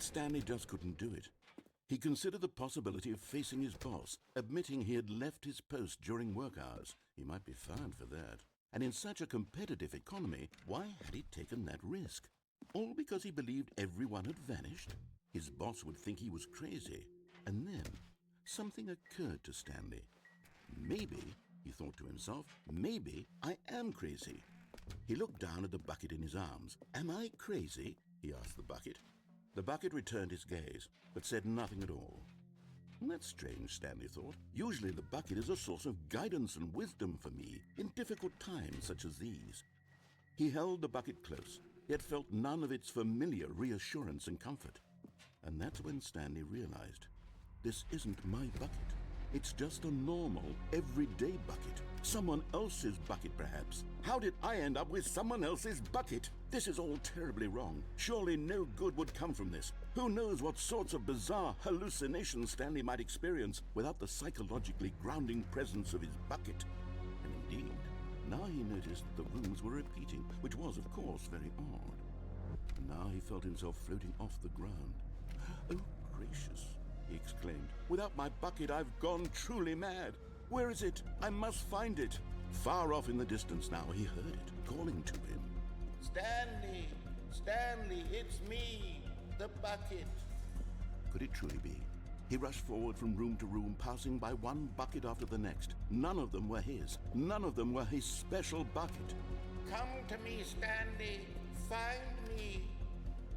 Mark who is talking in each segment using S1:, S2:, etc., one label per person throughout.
S1: But Stanley just couldn't do it. He considered the possibility of facing his boss, admitting he had left his post during work hours. He might be fined for that. And in such a competitive economy, why had he taken that risk? All because he believed everyone had vanished? His boss would think he was crazy. And then something occurred to Stanley. Maybe, he thought to himself, maybe I am crazy. He looked down at the bucket in his arms. Am I crazy? He asked the bucket. The bucket returned his gaze, but said nothing at all. That's strange, Stanley thought. Usually the bucket is a source of guidance and wisdom for me in difficult times such as these. He held the bucket close, yet felt none of its familiar reassurance and comfort. And that's when Stanley realized, this isn't my bucket. It's just a normal, everyday bucket. Someone else's bucket, perhaps. How did I end up with someone else's bucket? This is all terribly wrong. Surely no good would come from this. Who knows what sorts of bizarre hallucinations Stanley might experience without the psychologically grounding presence of his bucket. And indeed, now he noticed that the rooms were repeating, which was, of course, very odd. And now he felt himself floating off the ground. Oh, gracious, he exclaimed. Without my bucket, I've gone truly mad. Where is it? I must find it. Far off in the distance now, he heard it, calling to him.
S2: Stanley! Stanley, it's me, the bucket.
S1: Could it truly be? He rushed forward from room to room, passing by one bucket after the next. None of them were his. None of them were his special bucket.
S2: Come to me, Stanley. Find me.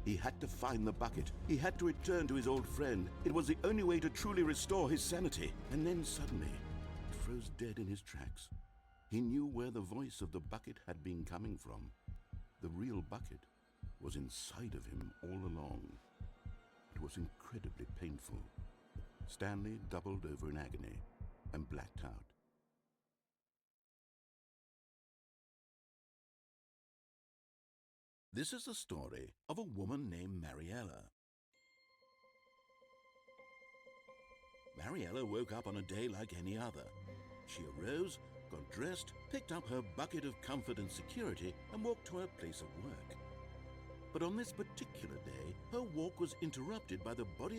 S1: He had to find the bucket. He had to return to his old friend. It was the only way to truly restore his sanity. And then suddenly, it froze dead in his tracks. He knew where the voice of the bucket had been coming from. The real bucket was inside of him all along. It was incredibly painful. Stanley doubled over in agony and blacked out. This is the story of a woman named Mariella. Mariella woke up on a day like any other. She arose, got dressed, picked up her bucket of comfort and security, and walked to her place of work. But on this particular day, her walk was interrupted by the body